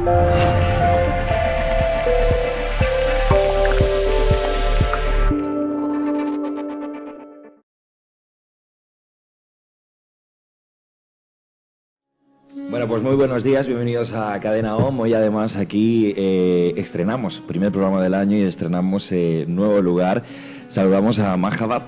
Bueno, pues muy buenos días, bienvenidos a Cadena OM. Hoy además aquí estrenamos primer programa del año y estrenamos nuevo lugar. Saludamos a Mahabat,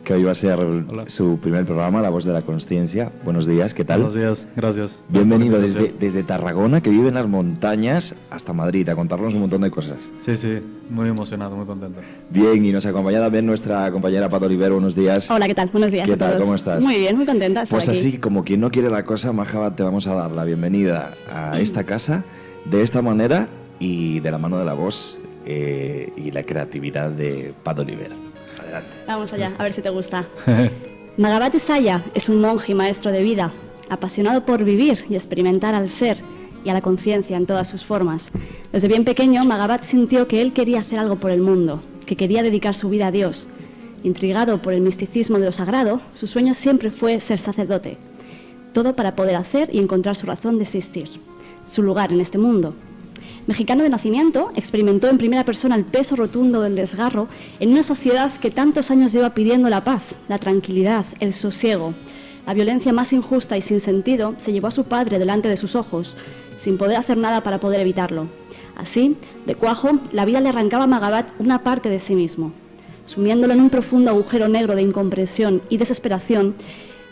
que hoy va a ser su primer programa, La Voz de la Consciencia. Buenos días, ¿qué tal? Buenos días, gracias. Bienvenido desde Tarragona, que vive en las montañas, hasta Madrid, a contarnos un montón de cosas. Sí, sí, muy emocionado, muy contento. Bien, y nos acompaña también nuestra compañera Pato Oliver. Buenos días. Hola, ¿qué tal? Buenos días. ¿Qué a tal? todos. ¿Cómo estás? Muy bien, muy contenta de estar Pues aquí. así, como quien no quiere la cosa, Mahabat, te vamos a dar la bienvenida a esta casa de esta manera y de la mano de la voz y la creatividad de Pato Oliver. Adelante. Vamos allá, a ver si te gusta. Magabat Esaya es un monje y maestro de vida, apasionado por vivir y experimentar al ser y a la conciencia en todas sus formas. Desde bien pequeño, Magabat sintió que él quería hacer algo por el mundo, que quería dedicar su vida a Dios. Intrigado por el misticismo de lo sagrado, su sueño siempre fue ser sacerdote. Todo para poder hacer y encontrar su razón de existir, su lugar en este mundo. Mexicano de nacimiento, experimentó en primera persona el peso rotundo del desgarro en una sociedad que tantos años lleva pidiendo la paz, la tranquilidad, el sosiego. La violencia más injusta y sin sentido se llevó a su padre delante de sus ojos, sin poder hacer nada para poder evitarlo. Así, de cuajo, la vida le arrancaba a Magabat una parte de sí mismo, sumiéndolo en un profundo agujero negro de incomprensión y desesperación.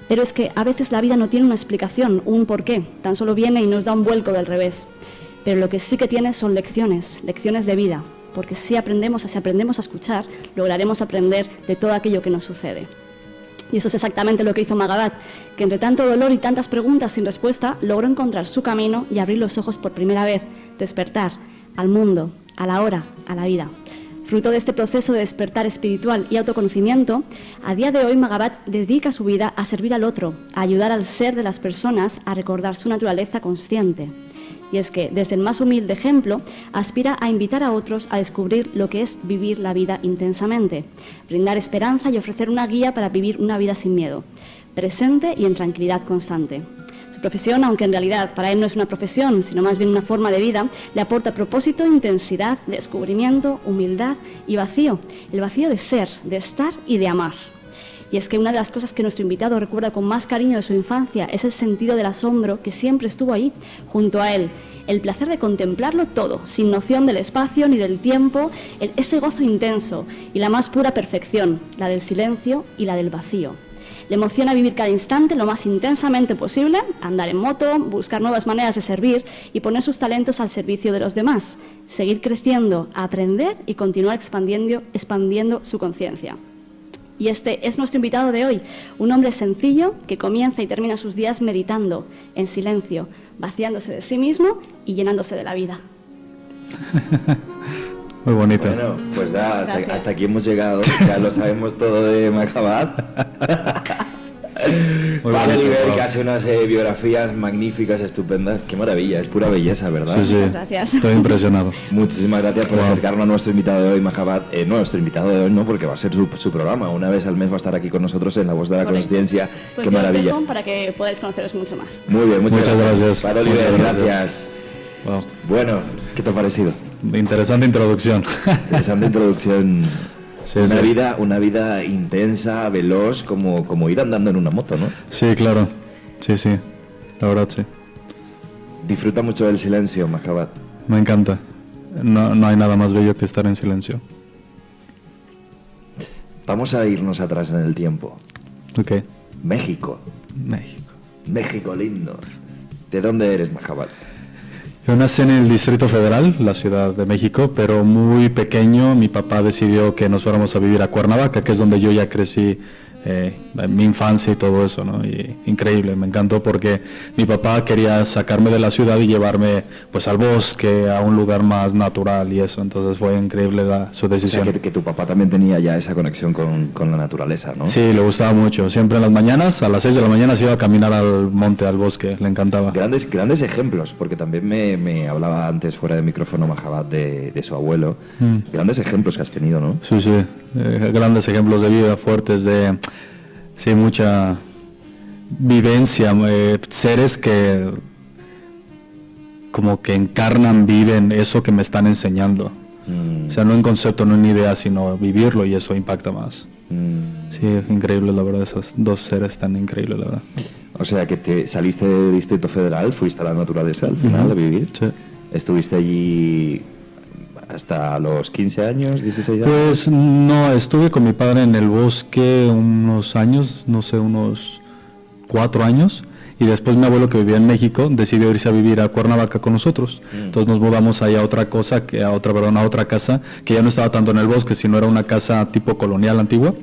Pero es que a veces la vida no tiene una explicación, un porqué, tan solo viene y nos da un vuelco del revés. Pero lo que sí que tiene son lecciones de vida, porque si aprendemos a escuchar, lograremos aprender de todo aquello que nos sucede. Y eso es exactamente lo que hizo Magabat, que entre tanto dolor y tantas preguntas sin respuesta, logró encontrar su camino y abrir los ojos por primera vez, despertar al mundo, a la hora, a la vida. Fruto de este proceso de despertar espiritual y autoconocimiento, a día de hoy Magabat dedica su vida a servir al otro, a ayudar al ser de las personas a recordar su naturaleza consciente. Y es que, desde el más humilde ejemplo, aspira a invitar a otros a descubrir lo que es vivir la vida intensamente, brindar esperanza y ofrecer una guía para vivir una vida sin miedo, presente y en tranquilidad constante. Su profesión, aunque en realidad para él no es una profesión, sino más bien una forma de vida, le aporta propósito, intensidad, descubrimiento, humildad y vacío, el vacío de ser, de estar y de amar. Y es que una de las cosas que nuestro invitado recuerda con más cariño de su infancia es el sentido del asombro que siempre estuvo ahí, junto a él. El placer de contemplarlo todo, sin noción del espacio ni del tiempo, ese gozo intenso y la más pura perfección, la del silencio y la del vacío. Le emociona vivir cada instante lo más intensamente posible, andar en moto, buscar nuevas maneras de servir y poner sus talentos al servicio de los demás, seguir creciendo, aprender y continuar expandiendo su conciencia. Y este es nuestro invitado de hoy, un hombre sencillo que comienza y termina sus días meditando, en silencio, vaciándose de sí mismo y llenándose de la vida. Muy bonito. Bueno, pues ya hasta aquí hemos llegado, ya lo sabemos todo de Mahabat. Pato Oliver, que hace unas biografías magníficas, estupendas. Qué maravilla, es pura belleza, ¿verdad? Sí, sí. Muchas gracias. Estoy impresionado. Muchísimas gracias por acercarnos a nuestro invitado de hoy, Mahabat. No, nuestro invitado de hoy no, porque va a ser su programa. Una vez al mes va a estar aquí con nosotros en La Voz de la Correcto. Consciencia. Pues Qué yo os maravilla. dejo para que podáis conoceros mucho más. Muy bien, muchas gracias. Pato Oliver, Muchas gracias. gracias. Wow. Bueno, ¿qué te ha parecido? Interesante introducción. Interesante introducción. Sí, Una vida intensa, veloz, como ir andando en una moto, ¿no? Sí, claro. Sí, sí. La verdad, sí. Disfruta mucho del silencio, Mahabat. Me encanta. No hay nada más bello que estar en silencio. Vamos a irnos atrás en el tiempo. Ok. México. México. México lindo. ¿De dónde eres, Mahabat? Yo nací en el Distrito Federal, la Ciudad de México, pero muy pequeño. Mi papá decidió que nos fuéramos a vivir a Cuernavaca, que es donde yo ya crecí mi infancia y todo eso, ¿no? Y increíble, me encantó porque mi papá quería sacarme de la ciudad y llevarme pues al bosque, a un lugar más natural y eso, entonces fue increíble su decisión. O sea, que tu papá también tenía ya esa conexión con la naturaleza, ¿no? Sí, le gustaba mucho, siempre en las mañanas, a las 6 de la mañana se iba a caminar al monte, al bosque, le encantaba. Grandes ejemplos, porque también me hablaba antes fuera de micrófono Mahabat de su abuelo. Grandes ejemplos que has tenido, ¿no? Sí, sí, grandes ejemplos de vida, fuertes, de sí, mucha vivencia, seres que como que encarnan, viven eso que me están enseñando. O sea, no en concepto, no en idea, sino vivirlo, y eso impacta más. Sí, increíble, la verdad, esos dos seres tan increíbles, la verdad. O sea, que te saliste del Distrito Federal, fuiste a la naturaleza al final a vivir. Sí. ¿Estuviste allí hasta los 15 años, 16 años? Pues no, estuve con mi padre en el bosque unos años, no sé, unos 4 años. Y después mi abuelo, que vivía en México, decidió irse a vivir a Cuernavaca con nosotros. Entonces nos mudamos ahí a otra casa, que ya no estaba tanto en el bosque, sino era una casa tipo colonial antigua,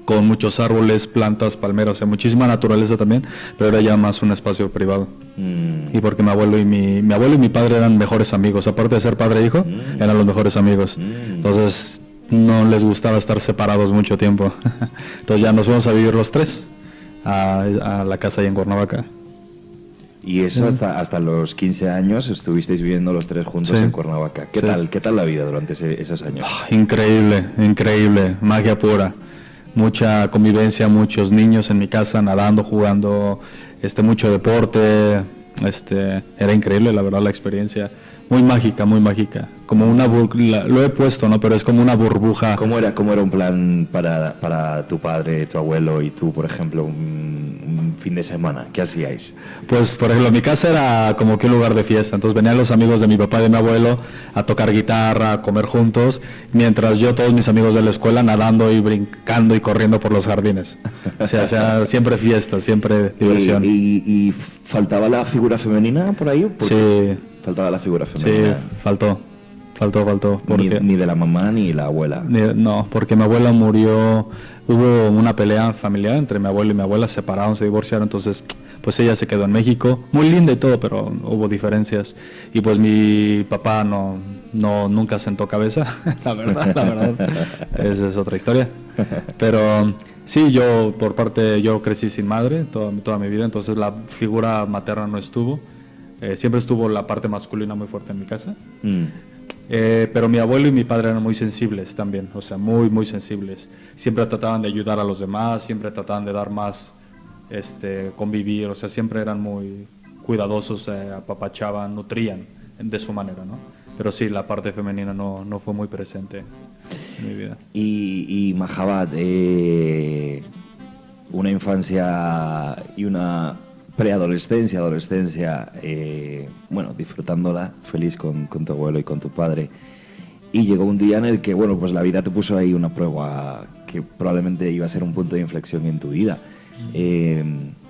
con muchos árboles, plantas, palmeras, o sea, muchísima naturaleza también, pero era ya más un espacio privado. Y porque mi abuelo y mi padre eran mejores amigos, aparte de ser padre e hijo, eran los mejores amigos. Entonces no les gustaba estar separados mucho tiempo. Entonces ya nos fuimos a vivir los tres a la casa ahí en Cuernavaca. Y eso hasta los 15 años estuvisteis viviendo los tres juntos en Cuernavaca. ¿Qué tal la vida durante esos años? Increíble, increíble, magia pura. Mucha convivencia, muchos niños en mi casa nadando, jugando, mucho deporte. Era increíble, la verdad, la experiencia. Muy mágica, muy mágica. Como lo he puesto, ¿no? Pero es como una burbuja. ¿Cómo era un plan para tu padre, tu abuelo y tú, por ejemplo, un fin de semana? ¿Qué hacíais? Pues, por ejemplo, mi casa era como que un lugar de fiesta. Entonces venían los amigos de mi papá y de mi abuelo a tocar guitarra, a comer juntos, mientras yo, todos mis amigos de la escuela, nadando y brincando y corriendo por los jardines. O sea siempre fiesta, siempre diversión. ¿Y faltaba la figura femenina por ahí? Sí. Faltaba la figura femenina. Sí, faltó. Porque ni de la mamá ni la abuela. No, porque mi abuela murió, hubo una pelea familiar entre mi abuelo y mi abuela, se separaron, se divorciaron, entonces pues ella se quedó en México, muy linda y todo, pero hubo diferencias, y pues mi papá nunca sentó cabeza, la verdad, esa es otra historia, pero sí, yo crecí sin madre toda mi vida, entonces la figura materna no estuvo. Siempre estuvo la parte masculina muy fuerte en mi casa. Pero mi abuelo y mi padre eran muy sensibles también, o sea, muy, muy sensibles. Siempre trataban de ayudar a los demás, siempre trataban de dar más, convivir, o sea, siempre eran muy cuidadosos, apapachaban, nutrían de su manera, ¿no? Pero sí, la parte femenina no fue muy presente en mi vida. Y Mahabat, una infancia y una preadolescencia, adolescencia, disfrutándola, feliz con tu abuelo y con tu padre, y llegó un día en el que, pues la vida te puso ahí una prueba que probablemente iba a ser un punto de inflexión en tu vida.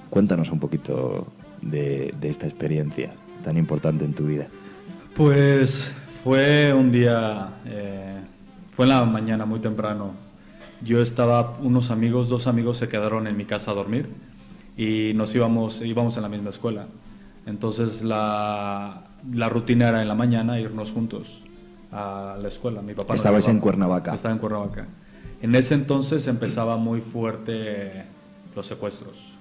Cuéntanos un poquito de esta experiencia tan importante en tu vida. Pues fue un día, fue en la mañana muy temprano. Yo estaba, dos amigos se quedaron en mi casa a dormir, y íbamos en la misma escuela. Entonces la rutina era en la mañana irnos juntos a la escuela. Mi papá ¿Estabais en Cuernavaca? Estaba en Cuernavaca. En ese entonces empezaba muy fuerte los secuestros.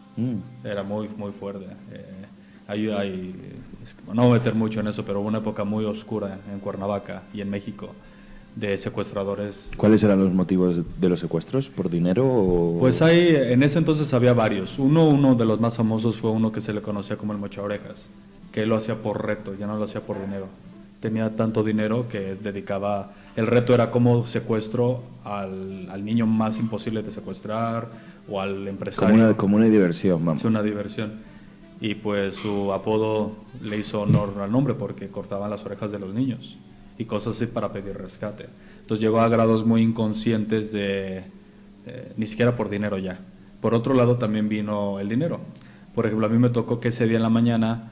Era muy, muy fuerte. No voy a meter mucho en eso, pero hubo una época muy oscura en Cuernavaca y en México de secuestradores. ¿Cuáles eran los motivos de los secuestros? ¿Por dinero o...? Pues en ese entonces había varios. Uno de los más famosos fue uno que se le conocía como el Mocha Orejas, que él lo hacía por reto, ya no lo hacía por dinero. Tenía tanto dinero que dedicaba... El reto era cómo secuestro al niño más imposible de secuestrar o al empresario. Como una diversión, vamos. Es una diversión. Y pues su apodo le hizo honor al nombre porque cortaban las orejas de los niños y cosas así para pedir rescate. Entonces llegó a grados muy inconscientes ni siquiera por dinero ya. Por otro lado también vino el dinero. Por ejemplo, a mí me tocó que ese día en la mañana,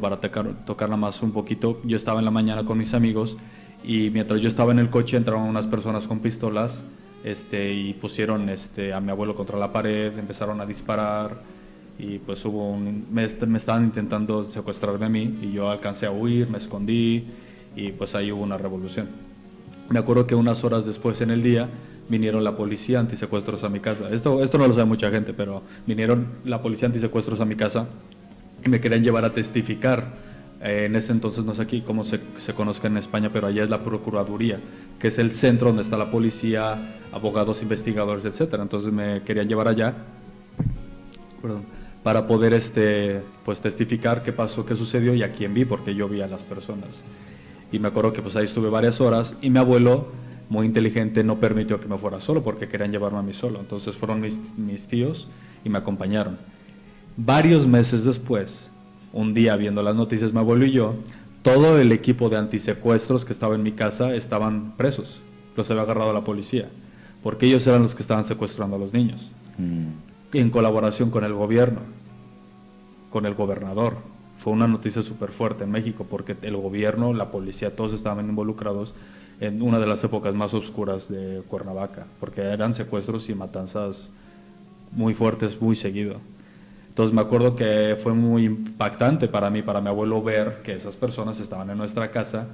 para tocarla más un poquito, yo estaba en la mañana con mis amigos y mientras yo estaba en el coche entraron unas personas con pistolas y pusieron a mi abuelo contra la pared, empezaron a disparar y pues me estaban intentando secuestrarme a mí y yo alcancé a huir, me escondí y pues ahí hubo una revolución. Me acuerdo que unas horas después en el día vinieron la policía antisecuestros a mi casa. Esto no lo sabe mucha gente, pero vinieron la policía antisecuestros a mi casa y me querían llevar a testificar. En ese entonces, no sé aquí cómo se conozca en España, pero allá es la Procuraduría, que es el centro donde está la policía, abogados, investigadores, etcétera. Entonces me querían llevar allá, para poder pues testificar qué pasó, qué sucedió y a quién vi, porque yo vi a las personas. Y me acuerdo que pues ahí estuve varias horas y mi abuelo, muy inteligente, no permitió que me fuera solo porque querían llevarme a mí solo. Entonces fueron mis tíos y me acompañaron. Varios meses después, un día viendo las noticias, mi abuelo y yo, todo el equipo de antisecuestros que estaba en mi casa estaban presos. Los había agarrado la policía, porque ellos eran los que estaban secuestrando a los niños. En colaboración con el gobierno, con el gobernador. Fue una noticia súper fuerte en México, porque el gobierno, la policía, todos estaban involucrados en una de las épocas más oscuras de Cuernavaca, porque eran secuestros y matanzas muy fuertes, muy seguido. Entonces me acuerdo que fue muy impactante para mí, para mi abuelo, ver que esas personas estaban en nuestra casa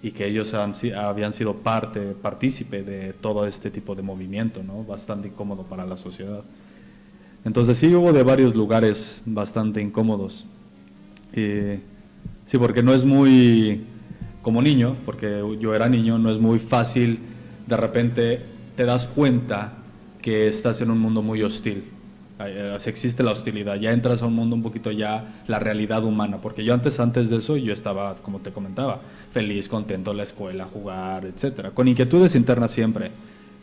y que ellos habían sido partícipe de todo este tipo de movimiento, ¿no? Bastante incómodo para la sociedad. Entonces sí, hubo de varios lugares bastante incómodos. Sí, porque no es muy, como niño, porque yo era niño, no es muy fácil, de repente te das cuenta que estás en un mundo muy hostil. Existe la hostilidad, ya entras a un mundo un poquito ya la realidad humana, porque yo antes de eso yo estaba, como te comentaba, feliz, contento, la escuela, jugar, etcétera, con inquietudes internas siempre,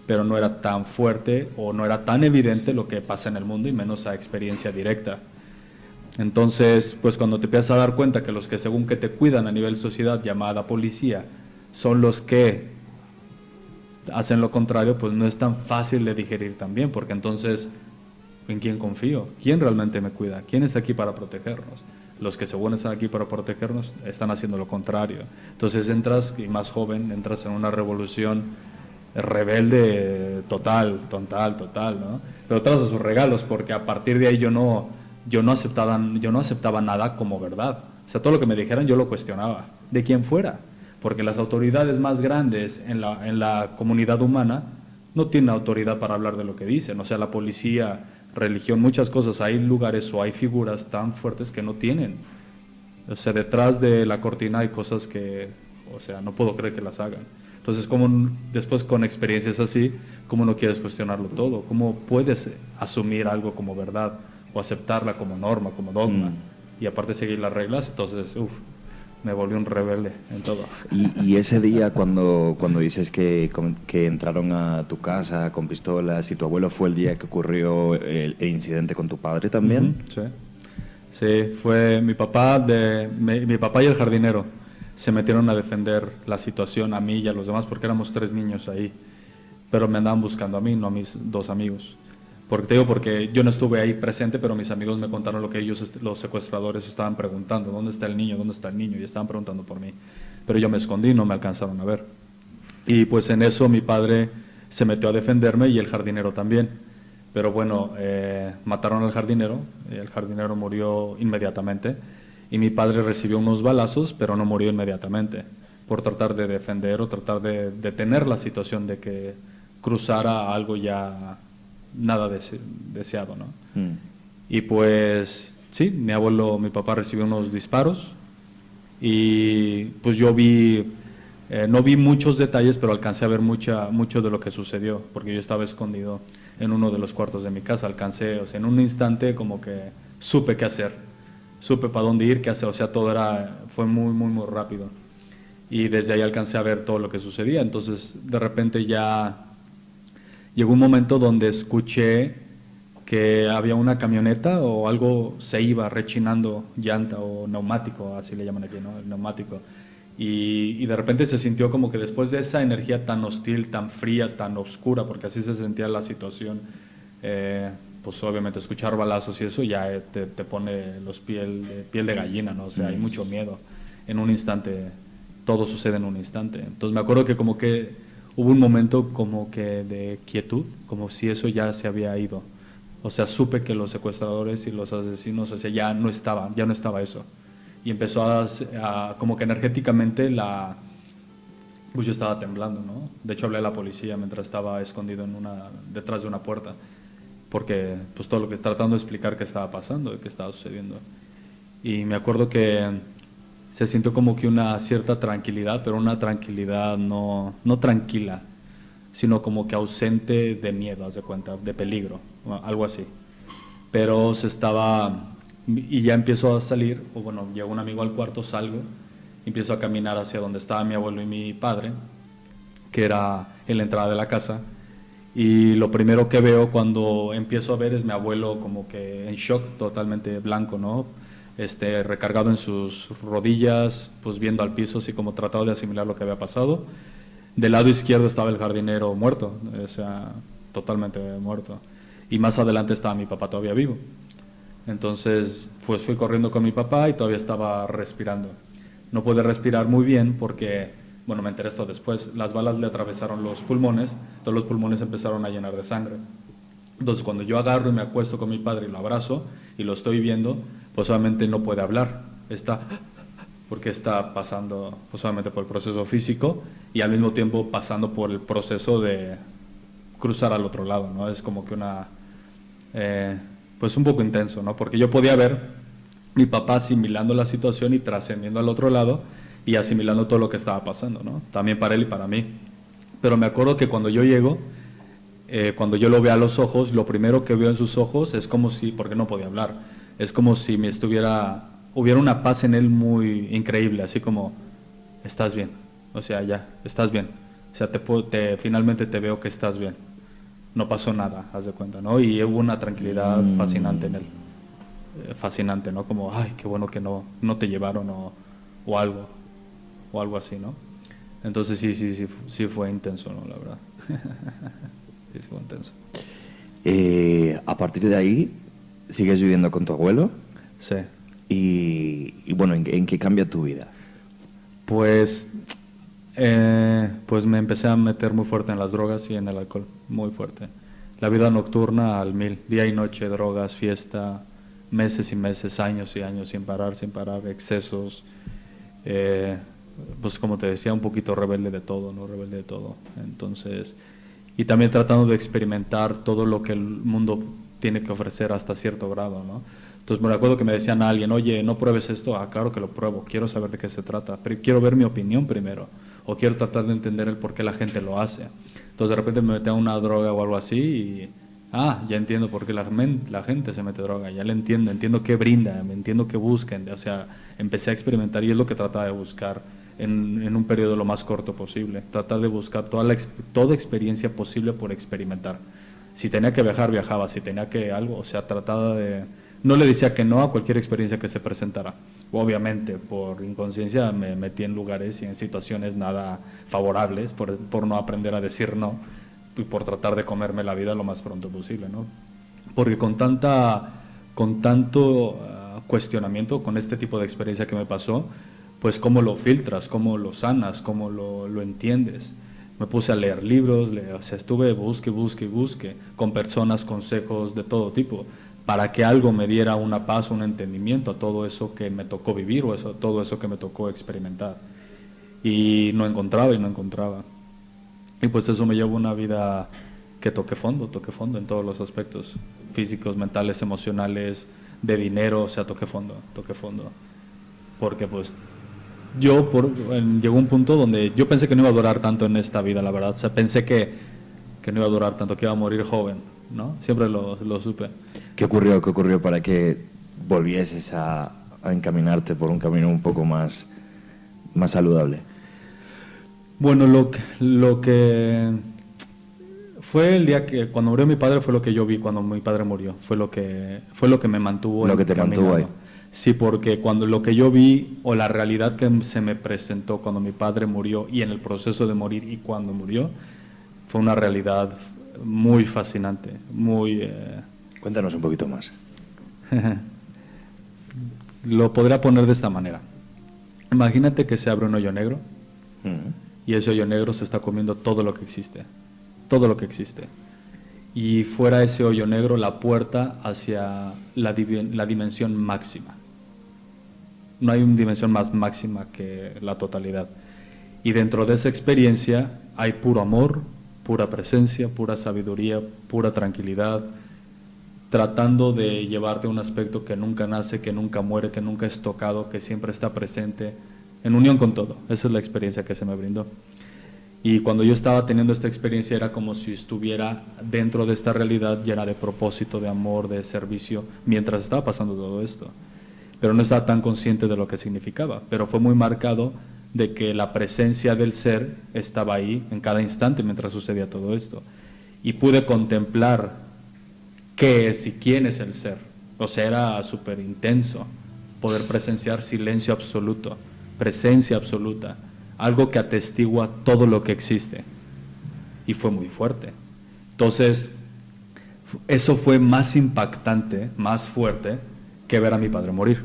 pero no era tan fuerte o no era tan evidente lo que pasa en el mundo y menos a experiencia directa. Entonces, pues cuando te empiezas a dar cuenta que los que según que te cuidan a nivel sociedad, llamada policía, son los que hacen lo contrario, pues no es tan fácil de digerir también, porque entonces, ¿en quién confío? ¿Quién realmente me cuida? ¿Quién está aquí para protegernos? Los que según están aquí para protegernos están haciendo lo contrario. Entonces entras, y más joven, entras en una revolución rebelde total, ¿no? Pero tras sus regalos, porque a partir de ahí yo no aceptaba nada como verdad. O sea, todo lo que me dijeran yo lo cuestionaba, de quien fuera, porque las autoridades más grandes en la comunidad humana no tienen autoridad para hablar de lo que dicen. O sea, la policía, religión, muchas cosas, hay lugares o hay figuras tan fuertes que no tienen. O sea, detrás de la cortina hay cosas que, o sea, no puedo creer que las hagan. Entonces, ¿cómo después con experiencias así, cómo no quieres cuestionarlo todo? ¿Cómo puedes asumir algo como verdad o aceptarla como norma, como dogma? Y aparte seguir las reglas, entonces, me volví un rebelde en todo. Y ese día cuando dices que entraron a tu casa con pistolas y tu abuelo, ¿fue el día que ocurrió el incidente con tu padre también? Sí, fue mi papá y el jardinero se metieron a defender la situación a mí y a los demás, porque éramos 3 niños ahí, pero me andaban buscando a mí, no a mis 2 amigos. Porque yo no estuve ahí presente, pero mis amigos me contaron lo que ellos, los secuestradores, estaban preguntando: ¿dónde está el niño? ¿Dónde está el niño? Y estaban preguntando por mí. Pero yo me escondí, no me alcanzaron a ver. Y pues en eso mi padre se metió a defenderme y el jardinero también. Pero bueno, mataron al jardinero, el jardinero murió inmediatamente y mi padre recibió unos balazos, pero no murió inmediatamente, por tratar de defender o tratar de detener la situación de que cruzara algo ya nada deseado, ¿no? Y pues sí, mi papá recibió unos disparos y pues yo no vi muchos detalles, pero alcancé a ver mucho de lo que sucedió, porque yo estaba escondido en uno de los cuartos de mi casa. Alcancé, o sea, en un instante como que supe qué hacer, supe para dónde ir, qué hacer, o sea, fue muy, muy, muy rápido. Y desde ahí alcancé a ver todo lo que sucedía. Entonces, de repente ya llegó un momento donde escuché que había una camioneta o algo se iba rechinando, llanta o neumático, así le llaman aquí, ¿no? El neumático. Y de repente se sintió como que después de esa energía tan hostil, tan fría, tan oscura, porque así se sentía la situación, pues obviamente escuchar balazos y eso ya te pone los piel de gallina, ¿no? O sea, hay mucho miedo. En un instante, todo sucede en un instante. Entonces me acuerdo que como que hubo un momento como que de quietud, como si eso ya se había ido. O sea, supe que los secuestradores y los asesinos, o sea, ya no estaba eso. Y empezó a como que energéticamente pues yo estaba temblando, ¿no? De hecho hablé a la policía mientras estaba escondido detrás de una puerta, porque pues todo lo que tratando de explicar qué estaba pasando, qué estaba sucediendo. Y me acuerdo que se sintió como que una cierta tranquilidad, pero una tranquilidad no tranquila, sino como que ausente de miedo, haz de cuenta, de peligro, algo así. pero y ya empiezo a salir, o bueno, llega un amigo al cuarto, salgo, empiezo a caminar hacia donde estaba mi abuelo y mi padre, que era en la entrada de la casa, y lo primero que veo cuando empiezo a ver es mi abuelo como que en shock, totalmente blanco, ¿no? Recargado en sus rodillas, pues viendo al piso, así como tratado de asimilar lo que había pasado. Del lado izquierdo estaba el jardinero muerto, o sea, totalmente muerto, y más adelante estaba mi papá todavía vivo. Entonces, pues fui corriendo con mi papá y todavía estaba respirando. No pude respirar muy bien porque, bueno, me enteré esto después, las balas le atravesaron los pulmones, todos los pulmones empezaron a llenar de sangre. Entonces, cuando yo agarro y me acuesto con mi padre y lo abrazo y lo estoy viendo, pues obviamente no puede hablar, porque está pasando pues obviamente por el proceso físico y al mismo tiempo pasando por el proceso de cruzar al otro lado, ¿no? Es como que pues un poco intenso, ¿no? Porque yo podía ver mi papá asimilando la situación y trascendiendo al otro lado y asimilando todo lo que estaba pasando, ¿no? También para él y para mí. Pero me acuerdo que cuando yo llego, cuando yo lo veo a los ojos, lo primero que veo en sus ojos es como si, porque no podía hablar, es como si hubiera una paz en él muy increíble, así como, estás bien, o sea, ya, estás bien, o sea, finalmente te veo que estás bien. No pasó nada, haz de cuenta, ¿no? Y hubo una tranquilidad fascinante en él. Fascinante, ¿no? Como, ay, qué bueno que no te llevaron o algo así, ¿no? Entonces sí fue intenso, ¿no? La verdad. Sí fue intenso. A partir de ahí, ¿sigues viviendo con tu abuelo? Sí. Y bueno, ¿en qué cambia tu vida? Pues me empecé a meter muy fuerte en las drogas y en el alcohol, muy fuerte. La vida nocturna al 1000, día y noche, drogas, fiesta, meses y meses, años y años sin parar, excesos. Pues como te decía, un poquito rebelde de todo, ¿no? Rebelde de todo. Entonces, y también tratando de experimentar todo lo que el mundo tiene que ofrecer hasta cierto grado, ¿no? Entonces me acuerdo que me decían a alguien, oye, no pruebes esto. Ah, claro que lo pruebo, quiero saber de qué se trata, pero quiero ver mi opinión primero, o quiero tratar de entender el por qué la gente lo hace. Entonces de repente me metí a una droga o algo así y, ya entiendo por qué la gente se mete droga, ya le entiendo qué brinda, entiendo qué buscan, o sea, empecé a experimentar y es lo que trataba de buscar en un periodo lo más corto posible, tratar de buscar toda experiencia posible por experimentar. Si tenía que viajar, viajaba, si tenía que algo, o sea, trataba de... No le decía que no a cualquier experiencia que se presentara. Obviamente, por inconsciencia me metí en lugares y en situaciones nada favorables por no aprender a decir no y por tratar de comerme la vida lo más pronto posible, ¿no? Porque con tanto cuestionamiento, con este tipo de experiencia que me pasó, pues cómo lo filtras, cómo lo sanas, cómo lo entiendes. Me puse a leer libros, o sea, estuve busque con personas, consejos de todo tipo, para que algo me diera una paz, un entendimiento a todo eso que me tocó vivir o todo eso que me tocó experimentar. Y no encontraba. Y pues eso me llevó una vida que toqué fondo en todos los aspectos, físicos, mentales, emocionales, de dinero, o sea, toqué fondo. Porque pues llegó un punto donde yo pensé que no iba a durar tanto en esta vida, la verdad. O sea, pensé que no iba a durar tanto, que iba a morir joven, ¿no? Siempre lo supe. ¿Qué ocurrió para que volvieses a encaminarte por un camino un poco más saludable? Bueno, lo que fue el día que cuando murió mi padre fue lo que yo vi cuando mi padre murió, fue lo que me mantuvo. Lo que te mantuvo ahí. Sí, porque cuando lo que yo vi o la realidad que se me presentó cuando mi padre murió y en el proceso de morir y cuando murió, fue una realidad muy fascinante, muy... Cuéntanos un poquito más. Lo podría poner de esta manera. Imagínate que se abre un hoyo negro y ese hoyo negro se está comiendo todo lo que existe. Y fuera ese hoyo negro la puerta hacia la dimensión máxima. No hay una dimensión más máxima que la totalidad. Y dentro de esa experiencia hay puro amor, pura presencia, pura sabiduría, pura tranquilidad, tratando de llevarte a un aspecto que nunca nace, que nunca muere, que nunca es tocado, que siempre está presente, en unión con todo. Esa es la experiencia que se me brindó. Y cuando yo estaba teniendo esta experiencia era como si estuviera dentro de esta realidad llena de propósito, de amor, de servicio, mientras estaba pasando todo esto. Pero no estaba tan consciente de lo que significaba, pero fue muy marcado de que la presencia del ser estaba ahí en cada instante mientras sucedía todo esto. Y pude contemplar qué es y quién es el ser. O sea, era súper intenso poder presenciar silencio absoluto, presencia absoluta, algo que atestigua todo lo que existe. Y fue muy fuerte. Entonces, eso fue más impactante, más fuerte, que ver a mi padre morir.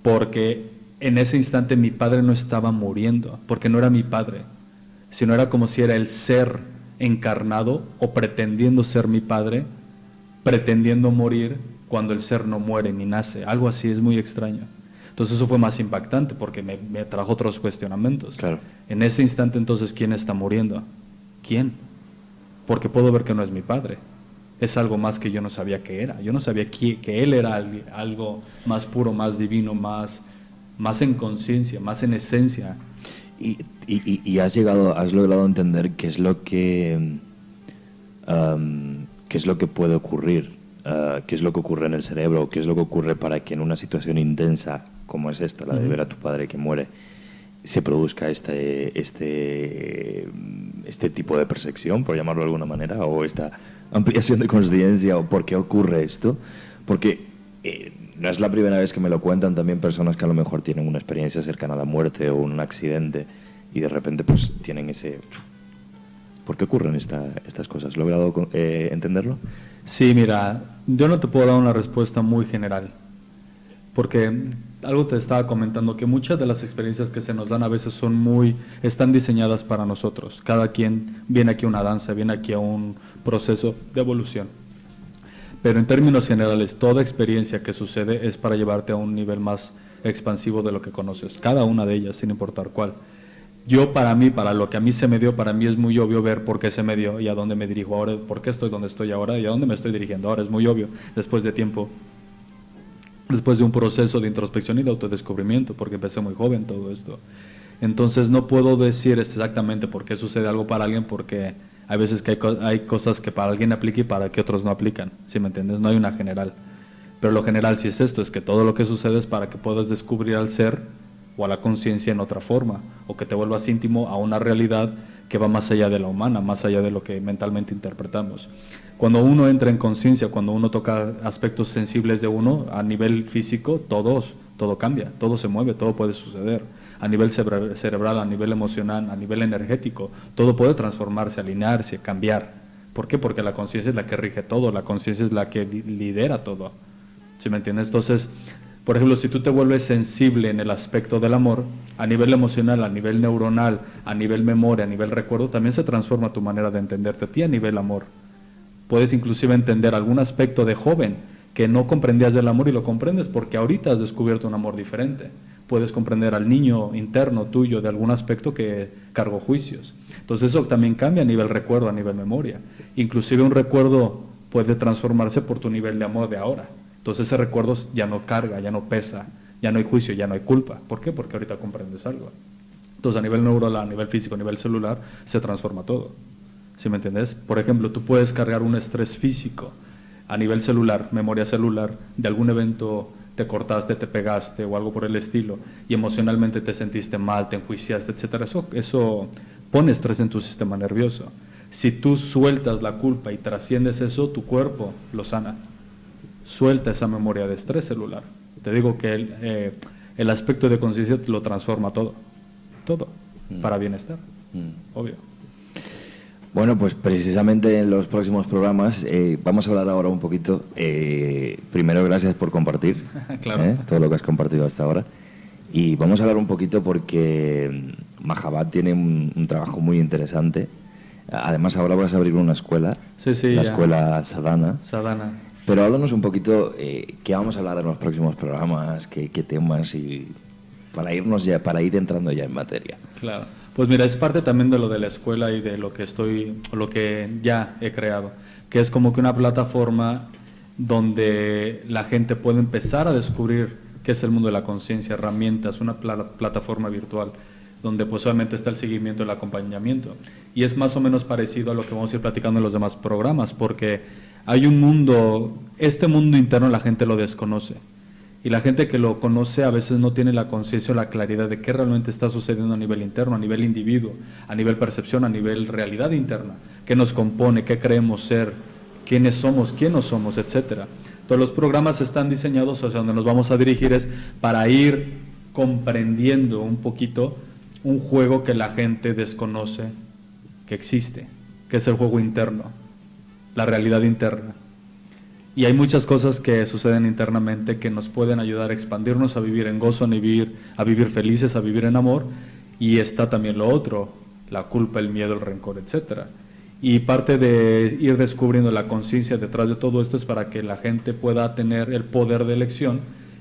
Porque en ese instante mi padre no estaba muriendo, porque no era mi padre, sino era como si era el ser encarnado o pretendiendo ser mi padre, pretendiendo morir cuando el ser no muere ni nace. Algo así, es muy extraño. Entonces eso fue más impactante porque me trajo otros cuestionamientos. Claro. En ese instante entonces, ¿quién está muriendo? ¿Quién? Porque puedo ver que no es mi padre. Es algo más que yo no sabía que era. Yo no sabía que él era algo más puro, más divino, más en conciencia, más en esencia. Y has logrado entender qué es lo que puede ocurrir, qué es lo que ocurre en el cerebro, qué es lo que ocurre para que en una situación intensa como es esta, la de ver a tu padre que muere, se produzca este tipo de percepción, por llamarlo de alguna manera, o esta ampliación de conciencia, o por qué ocurre esto, porque no es la primera vez que me lo cuentan también personas que a lo mejor tienen una experiencia cercana a la muerte o un accidente y de repente pues tienen ese... ¿Por qué ocurren estas cosas? ¿Has logrado entenderlo? Sí, mira, yo no te puedo dar una respuesta muy general, porque algo te estaba comentando, que muchas de las experiencias que se nos dan a veces están diseñadas para nosotros. Cada quien viene aquí a una danza, viene aquí a un proceso de evolución. Pero en términos generales, toda experiencia que sucede es para llevarte a un nivel más expansivo de lo que conoces, cada una de ellas, sin importar cuál. Yo, para lo que a mí se me dio, para mí es muy obvio ver por qué se me dio y a dónde me dirijo ahora, por qué estoy donde estoy ahora y a dónde me estoy dirigiendo ahora. Es muy obvio, después de tiempo, después de un proceso de introspección y de autodescubrimiento, porque empecé muy joven todo esto. Entonces no puedo decir exactamente por qué sucede algo para alguien, porque hay veces que hay cosas que para alguien aplica y para que otros no aplican, ¿sí me entiendes? No hay una general. Pero lo general sí es esto, es que todo lo que sucede es para que puedas descubrir al ser o a la conciencia en otra forma, o que te vuelvas íntimo a una realidad que va más allá de la humana, más allá de lo que mentalmente interpretamos. Cuando uno entra en conciencia, cuando uno toca aspectos sensibles de uno, a nivel físico, todo cambia, todo se mueve, todo puede suceder. A nivel cerebral, a nivel emocional, a nivel energético, todo puede transformarse, alinearse, cambiar. ¿Por qué? Porque la conciencia es la que rige todo, la conciencia es la que lidera todo. ¿Sí me entiendes? Entonces, por ejemplo, si tú te vuelves sensible en el aspecto del amor, a nivel emocional, a nivel neuronal, a nivel memoria, a nivel recuerdo, también se transforma tu manera de entenderte a ti a nivel amor. Puedes inclusive entender algún aspecto de joven que no comprendías del amor y lo comprendes porque ahorita has descubierto un amor diferente. Puedes comprender al niño interno tuyo de algún aspecto que cargó juicios. Entonces eso también cambia a nivel recuerdo, a nivel memoria. Inclusive un recuerdo puede transformarse por tu nivel de amor de ahora. Entonces ese recuerdo ya no carga, ya no pesa, ya no hay juicio, ya no hay culpa. ¿Por qué? Porque ahorita comprendes algo. Entonces a nivel neuronal, a nivel físico, a nivel celular, se transforma todo. ¿Sí me entiendes? Por ejemplo, tú puedes cargar un estrés físico a nivel celular, memoria celular, de algún evento, te cortaste, te pegaste o algo por el estilo, y emocionalmente te sentiste mal, te enjuiciaste, etcétera. Eso pone estrés en tu sistema nervioso. Si tú sueltas la culpa y trasciendes eso, tu cuerpo lo sana. Suelta esa memoria de estrés celular. Te digo que el aspecto de conciencia lo transforma todo, para bienestar, obvio. Bueno, pues precisamente en los próximos programas vamos a hablar ahora un poquito, primero gracias por compartir claro. Todo lo que has compartido hasta ahora, y vamos a hablar un poquito porque Mahabat tiene un trabajo muy interesante. Además ahora vas a abrir una escuela, la escuela Sadhana. Pero háblanos un poquito qué vamos a hablar en los próximos programas, qué temas, y para ir entrando ya en materia. Claro. Pues mira, es parte también de lo de la escuela y de lo que ya he creado, que es como que una plataforma donde la gente puede empezar a descubrir qué es el mundo de la conciencia, herramientas, una plataforma virtual donde pues obviamente está el seguimiento, el acompañamiento. Y es más o menos parecido a lo que vamos a ir platicando en los demás programas, porque hay un mundo, este mundo interno la gente lo desconoce. Y la gente que lo conoce a veces no tiene la conciencia o la claridad de qué realmente está sucediendo a nivel interno, a nivel individuo, a nivel percepción, a nivel realidad interna, qué nos compone, qué creemos ser, quiénes somos, quién no somos, etcétera. Todos los programas están diseñados, hacia donde nos vamos a dirigir es para ir comprendiendo un poquito un juego que la gente desconoce que existe, que es el juego interno, la realidad interna. Y hay muchas cosas que suceden internamente que nos pueden ayudar a expandirnos, a vivir en gozo, a vivir felices, a vivir en amor. Y está también lo otro, la culpa, el miedo, el rencor, etcétera. Y parte de ir descubriendo la conciencia detrás de todo esto es para que la gente pueda tener el poder de elección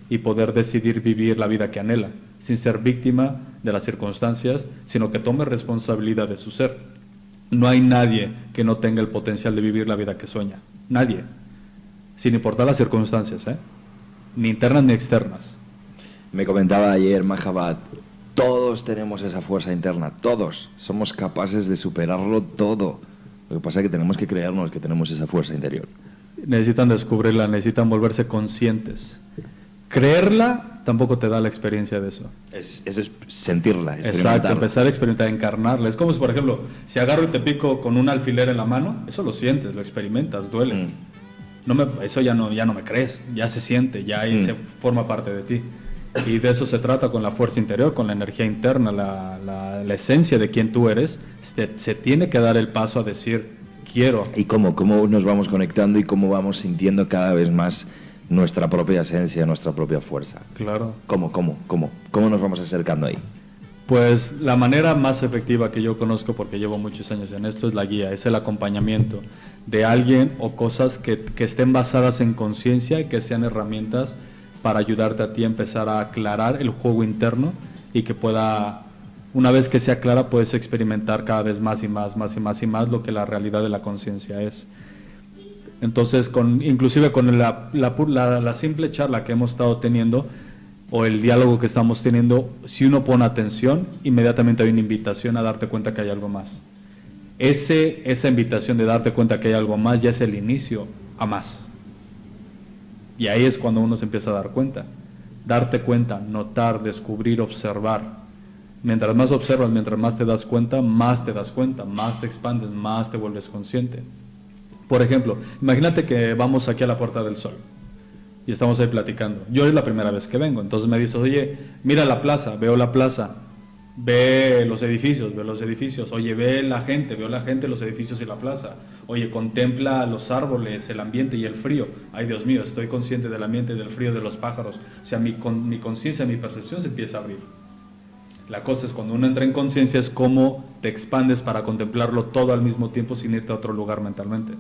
y poder decidir vivir la vida que anhela, sin ser víctima de las circunstancias, sino que tome responsabilidad de su ser. No hay nadie que no tenga el potencial de vivir la vida que sueña. Nadie. Sin importar las circunstancias, ni internas ni externas. Me comentaba ayer Mahabat, todos tenemos esa fuerza interna, todos somos capaces de superarlo todo. Lo que pasa es que tenemos que creernos que tenemos esa fuerza interior. Necesitan descubrirla, necesitan volverse conscientes. Creerla tampoco te da la experiencia de eso. Es sentirla, exacto, empezar a experimentar, encarnarla. Es como si, por ejemplo, si agarro y te pico con un alfiler en la mano, eso lo sientes, lo experimentas, duele. Eso ya no me crees, ya se siente, ya ahí se forma parte de ti. Y de eso se trata con la fuerza interior, con la energía interna, la esencia de quién tú eres. Se tiene que dar el paso a decir, quiero. ¿Y cómo nos vamos conectando y cómo vamos sintiendo cada vez más nuestra propia esencia, nuestra propia fuerza? Claro. ¿Cómo nos vamos acercando ahí? Pues la manera más efectiva que yo conozco, porque llevo muchos años en esto, es la guía, es el acompañamiento de alguien o cosas que estén basadas en conciencia y que sean herramientas para ayudarte a ti a empezar a aclarar el juego interno y que pueda, una vez que se aclara, puedes experimentar cada vez más y más lo que la realidad de la conciencia es. Entonces, inclusive con la simple charla que hemos estado teniendo o el diálogo que estamos teniendo, si uno pone atención, inmediatamente hay una invitación a darte cuenta que hay algo más. Esa invitación de darte cuenta que hay algo más ya es el inicio a más. Y ahí es cuando uno se empieza a dar cuenta. Darte cuenta, notar, descubrir, observar. Mientras más observas, mientras más te das cuenta, más te expandes, más te vuelves consciente. Por ejemplo, imagínate que vamos aquí a la Puerta del Sol y estamos ahí platicando. Yo es la primera vez que vengo, entonces me dices, oye, mira la plaza, veo la plaza. Ve los edificios, oye, veo la gente, los edificios y la plaza, oye, contempla los árboles, el ambiente y el frío. Ay, Dios mío, estoy consciente del ambiente, del frío, de los pájaros. O sea, mi conciencia, mi percepción se empieza a abrir. La cosa es cuando uno entra en conciencia es cómo te expandes para contemplarlo todo al mismo tiempo sin irte a otro lugar mentalmente.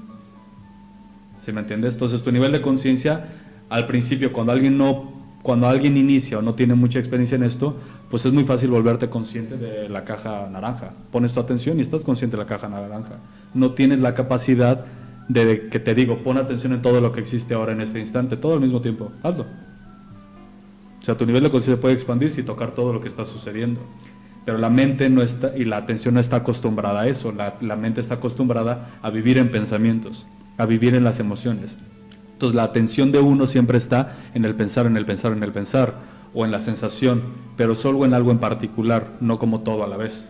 ¿Sí me entiendes? Entonces tu nivel de conciencia, al principio, cuando alguien inicia o no tiene mucha experiencia en esto, pues es muy fácil volverte consciente de la caja naranja. Pones tu atención y estás consciente de la caja naranja. No tienes la capacidad de que te digo, pon atención en todo lo que existe ahora en este instante, todo al mismo tiempo. Hazlo. O sea, tu nivel de conciencia puede expandirse y tocar todo lo que está sucediendo. Pero la mente no está, y la atención no está acostumbrada a eso. La mente está acostumbrada a vivir en pensamientos, a vivir en las emociones. Entonces la atención de uno siempre está en el pensar, o en la sensación, pero solo en algo en particular, no como todo a la vez.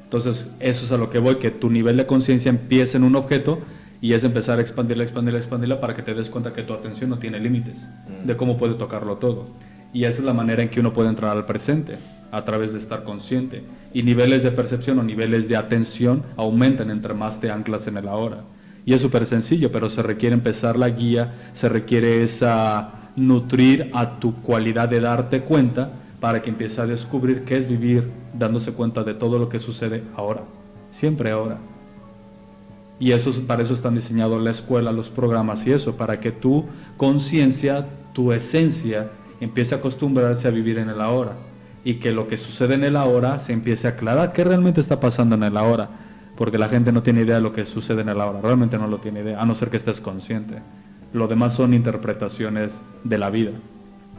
Entonces eso es a lo que voy, que tu nivel de conciencia empiece en un objeto y es empezar a expandirla para que te des cuenta que tu atención no tiene límites, de cómo puede tocarlo todo. Y esa es la manera en que uno puede entrar al presente, a través de estar consciente. Y niveles de percepción o niveles de atención aumentan entre más te anclas en el ahora. Y es súper sencillo, pero se requiere empezar la guía, se requiere nutrir a tu cualidad de darte cuenta para que empiece a descubrir qué es vivir dándose cuenta de todo lo que sucede ahora, siempre ahora. Y para eso están diseñados la escuela, los programas y eso, para que tu conciencia, tu esencia, empiece a acostumbrarse a vivir en el ahora y que lo que sucede en el ahora se empiece a aclarar qué realmente está pasando en el ahora, porque la gente no tiene idea de lo que sucede en el ahora, realmente no lo tiene idea, a no ser que estés consciente. Lo demás son interpretaciones de la vida.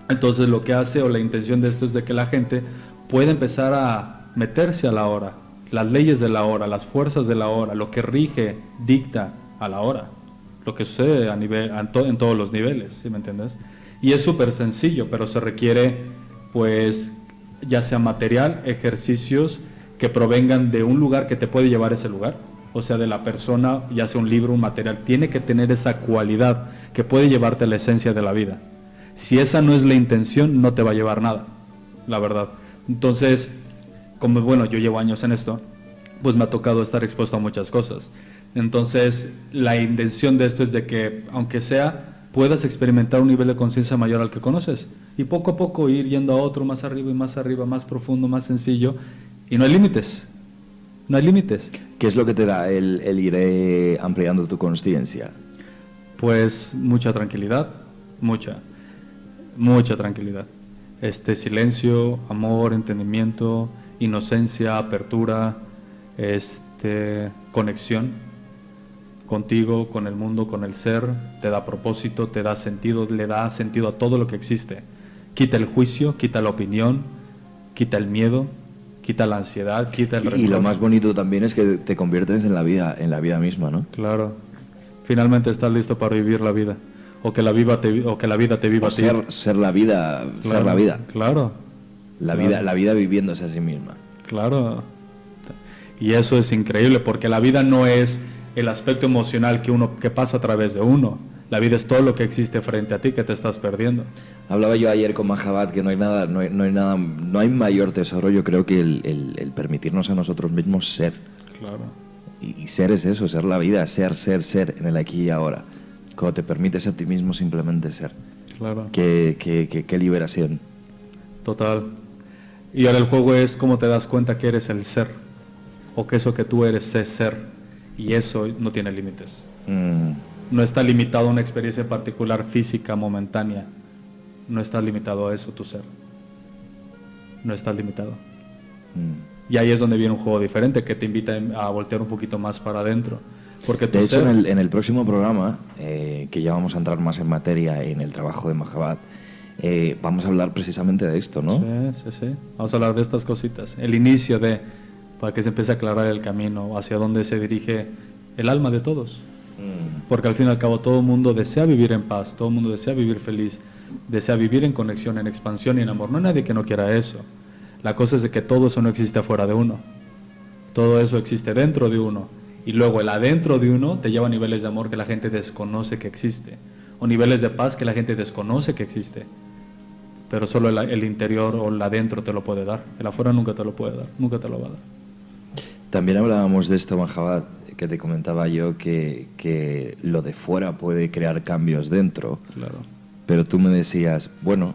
Entonces lo que hace o la intención de esto es de que la gente pueda empezar a meterse a la hora, las leyes de la hora, las fuerzas de la hora, lo que rige, dicta a la hora, lo que sucede en todos los niveles, ¿sí me entiendes? Y es súper sencillo, pero se requiere, pues, ya sea material, ejercicios que provengan de un lugar que te puede llevar a ese lugar, o sea, de la persona, ya sea un libro, un material, tiene que tener esa cualidad que puede llevarte a la esencia de la vida. Si esa no es la intención, no te va a llevar nada, la verdad. Entonces, como bueno, yo llevo años en esto, pues me ha tocado estar expuesto a muchas cosas. Entonces, la intención de esto es de que, aunque sea, puedas experimentar un nivel de conciencia mayor al que conoces, y poco a poco ir yendo a otro, más arriba, más profundo, más sencillo, y no hay límites. No hay límites. ¿Qué es lo que te da el ir ampliando tu consciencia? Pues mucha tranquilidad, mucha tranquilidad. Silencio, amor, entendimiento, inocencia, apertura, conexión contigo, con el mundo, con el ser, te da propósito, te da sentido, le da sentido a todo lo que existe. Quita el juicio, quita la opinión, quita el miedo, quita la ansiedad, quita el rencor. Y lo más bonito también es que te conviertes en la vida misma, ¿no? Claro. Finalmente estás listo para vivir la vida, o que la vida te viva a ti. Ser la vida, Claro, ser la vida. Claro. La vida viviéndose a sí misma. Claro. Y eso es increíble, porque la vida no es el aspecto emocional que pasa a través de uno. La vida es todo lo que existe frente a ti que te estás perdiendo. Hablaba yo ayer con Mahabat que no hay mayor tesoro, yo creo, que el permitirnos a nosotros mismos ser. Claro. Y ser es eso, ser la vida, ser en el aquí y ahora. Cuando te permites a ti mismo simplemente ser. Claro. Qué liberación. Total. Y ahora el juego es cómo te das cuenta que eres el ser, o que eso que tú eres es ser, y eso no tiene límites. No está limitado a una experiencia particular física momentánea. No está limitado a eso tu ser. No está limitado. Y ahí es donde viene un juego diferente que te invita a voltear un poquito más para adentro. Porque de hecho, en el próximo programa, que ya vamos a entrar más en materia en el trabajo de Mahabat, vamos a hablar precisamente de esto, ¿no? Sí. Vamos a hablar de estas cositas. El inicio para que se empiece a aclarar el camino hacia dónde se dirige el alma de todos. Porque al fin y al cabo todo el mundo desea vivir en paz, todo el mundo desea vivir feliz, desea vivir en conexión, en expansión y en amor. No hay nadie que no quiera eso. La cosa es de que todo eso no existe afuera de uno. Todo eso existe dentro de uno. Y luego el adentro de uno te lleva a niveles de amor que la gente desconoce que existe. O niveles de paz que la gente desconoce que existe. Pero solo el interior o el adentro te lo puede dar. El afuera nunca te lo puede dar, nunca te lo va a dar. También hablábamos de esto, Mahabat, que te comentaba yo que lo de fuera puede crear cambios dentro. Claro. Pero tú me decías, bueno,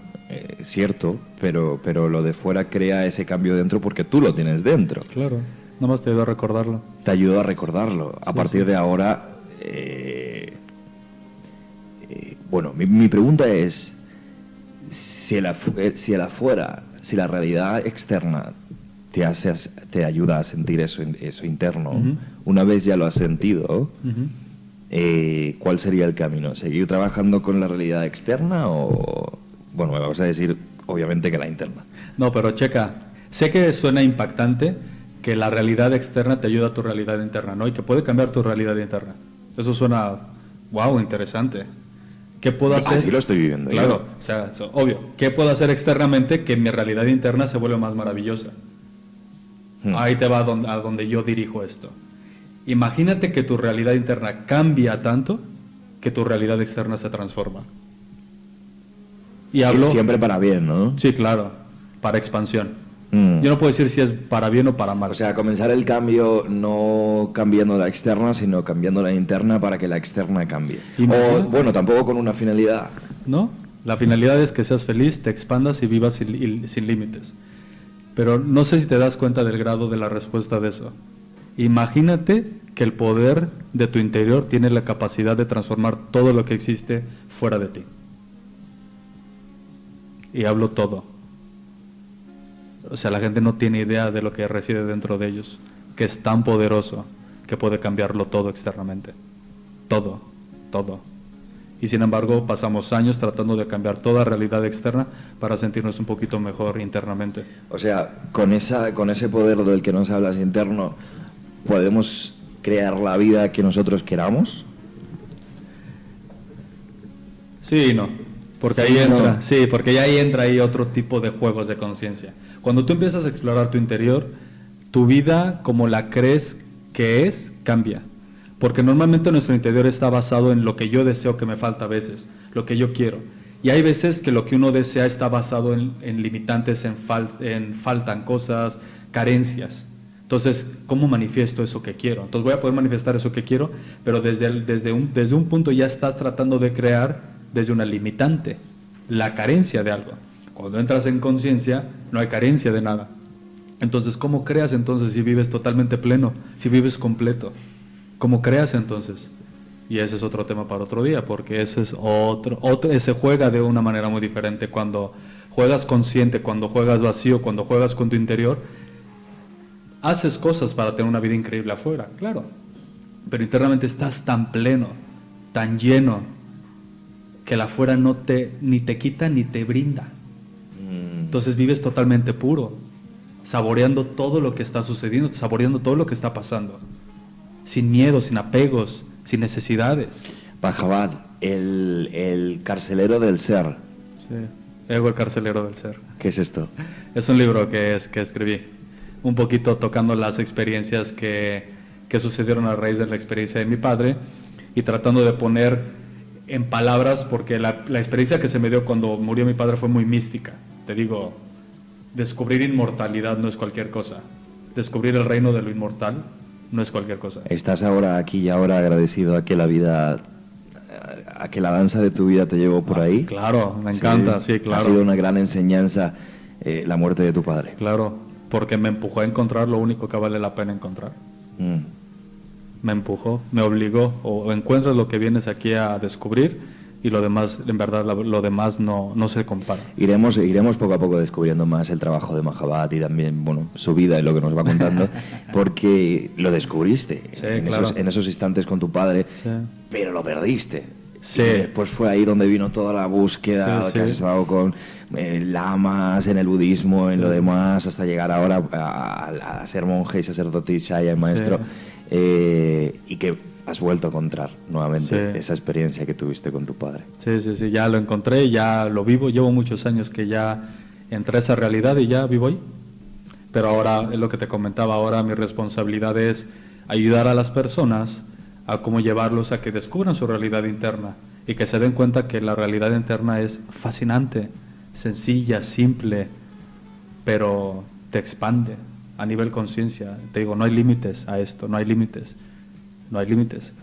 cierto, pero lo de fuera crea ese cambio dentro porque tú lo tienes dentro. Claro, nada más te ayuda a recordarlo. Te ayuda a recordarlo. A partir de ahora, bueno, mi pregunta es, si el afuera, si la realidad externa te ayuda a sentir eso interno, una vez ya lo has sentido, ¿cuál sería el camino? ¿Seguir trabajando con la realidad externa o, bueno, me vas a decir obviamente que la interna? No, pero checa, sé que suena impactante que la realidad externa te ayuda a tu realidad interna, ¿no? Y que puede cambiar tu realidad interna. Eso suena, wow, interesante. ¿Qué puedo hacer? Así lo estoy viviendo. Claro, o sea, obvio. ¿Qué puedo hacer externamente que mi realidad interna se vuelva más maravillosa? Ahí te va a donde yo dirijo esto. Imagínate que tu realidad interna cambia tanto que tu realidad externa se transforma. Y hablo, siempre para bien, ¿no? Sí, claro, para expansión. Yo no puedo decir si es para bien o para mal. O sea, comenzar el cambio no cambiando la externa, sino cambiando la interna para que la externa cambie. O, bueno, tampoco con una finalidad. ¿No? La finalidad es que seas feliz, te expandas y vivas sin límites. Pero no sé si te das cuenta del grado de la respuesta de eso. Imagínate que el poder de tu interior tiene la capacidad de transformar todo lo que existe fuera de ti. Y hablo todo. O sea, la gente no tiene idea de lo que reside dentro de ellos, que es tan poderoso que puede cambiarlo todo externamente. Todo. Y sin embargo pasamos años tratando de cambiar toda realidad externa para sentirnos un poquito mejor internamente. O sea, con ese poder del que nos hablas interno, ¿podemos crear la vida que nosotros queramos? Sí y no, porque Sí, ahí entra, no. sí, porque ya ahí entra ahí otro tipo de juegos de conciencia. Cuando tú empiezas a explorar tu interior, tu vida como la crees que es, cambia. Porque normalmente nuestro interior está basado en lo que yo deseo que me falta a veces, lo que yo quiero. Y hay veces que lo que uno desea está basado en limitantes, en faltan cosas, carencias. Entonces, ¿cómo manifiesto eso que quiero? Entonces voy a poder manifestar eso que quiero, pero desde un punto ya estás tratando de crear desde una limitante, la carencia de algo. Cuando entras en conciencia, no hay carencia de nada. Entonces, ¿cómo creas entonces si vives totalmente pleno, si vives completo? ¿Cómo creas entonces? Y ese es otro tema para otro día, porque ese es se juega de una manera muy diferente. Cuando juegas consciente, cuando juegas vacío, cuando juegas con tu interior, haces cosas para tener una vida increíble afuera, claro. Pero internamente estás tan pleno, tan lleno, que el afuera ni te quita ni te brinda. Entonces vives totalmente puro, saboreando todo lo que está sucediendo, saboreando todo lo que está pasando. Sin miedo, sin apegos, sin necesidades. Bhagavad, el carcelero del ser. Sí. Ego, el carcelero del ser. ¿Qué es esto? Es un libro que escribí, un poquito tocando las experiencias que sucedieron a raíz de la experiencia de mi padre y tratando de poner en palabras, porque la experiencia que se me dio cuando murió mi padre fue muy mística. Te digo, descubrir inmortalidad no es cualquier cosa. Descubrir el reino de lo inmortal no es cualquier cosa. ¿Estás ahora aquí y ahora agradecido a que la danza de tu vida te llevó por ahí? Claro, me encanta, sí, claro. Ha sido una gran enseñanza la muerte de tu padre. Claro, porque me empujó a encontrar lo único que vale la pena encontrar. Me empujó, me obligó, o encuentras lo que vienes aquí a descubrir y lo demás, en verdad, lo demás no se compara. Iremos poco a poco descubriendo más el trabajo de Bhagavad y también, bueno, su vida y lo que nos va contando, porque lo descubriste Sí, en, claro. esos instantes con tu padre, Sí. pero lo perdiste. Sí. Y después fue ahí donde vino toda la búsqueda, Sí, que has sí. estado con lamas, en el budismo, en lo demás, hasta llegar ahora a ser monje y sacerdote y shaya y maestro, y que has vuelto a encontrar nuevamente Sí. esa experiencia que tuviste con tu padre. Sí, ya lo encontré, ya lo vivo, llevo muchos años que ya entré a esa realidad y ya vivo ahí. Pero ahora, es lo que te comentaba, ahora mi responsabilidad es ayudar a las personas a cómo llevarlos a que descubran su realidad interna y que se den cuenta que la realidad interna es fascinante, sencilla, simple, pero te expande a nivel conciencia. Te digo, no hay límites a esto, no hay límites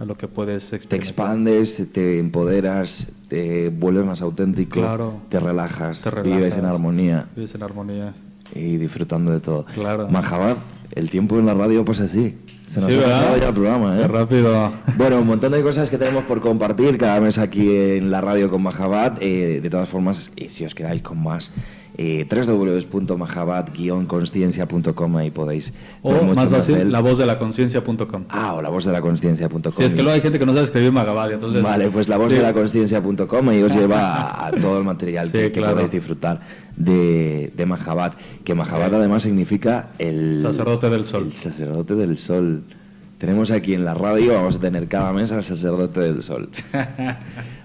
a lo que puedes experimentar. Te expandes, te empoderas, te vuelves más auténtico, Claro. te relajas, vives en armonía Vives en armonía. y disfrutando de todo. Claro. Bhagavad, el tiempo en la radio pues así. Se nos Sí, ha ¿verdad? pasado ya el programa, Qué rápido. Bueno, un montón de cosas que tenemos por compartir cada mes aquí en la radio con Bhagavad. De todas formas, si os quedáis con más, www.bhagavad-conciencia.com, ahí podéis ver O mucho más de fácil, él. lavozdelaconsciencia.com. O lavozdelaconsciencia.com. Sí, es que luego hay gente que no sabe escribir Magabad, entonces... Vale, pues lavozdelaconsciencia.com y os lleva a todo el material Sí, que claro. podéis disfrutar de Bhagavad. Que Bhagavad además significa el Sacerdote del sol. El sacerdote del sol. Tenemos aquí en la radio, vamos a tener cada mes al sacerdote del sol.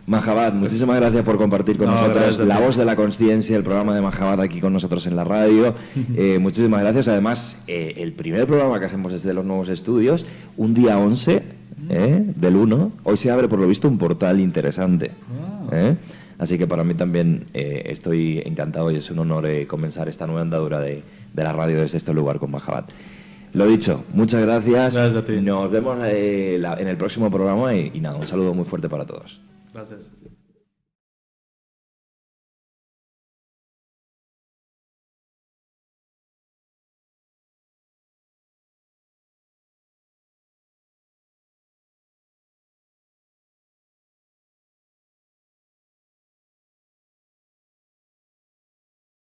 Bhagavad, muchísimas gracias por compartir con nosotros gracias a ti. La Voz de la Conciencia, el programa de Bhagavad aquí con nosotros en la radio. Muchísimas gracias. Además, el primer programa que hacemos desde los nuevos estudios, un día 11 del 1, hoy se abre por lo visto un portal interesante. Así que para mí también estoy encantado y es un honor comenzar esta nueva andadura de la radio desde este lugar con Bhagavad. Lo dicho, muchas gracias. Gracias a ti. Nos vemos en el próximo programa y nada, un saludo muy fuerte para todos. Gracias.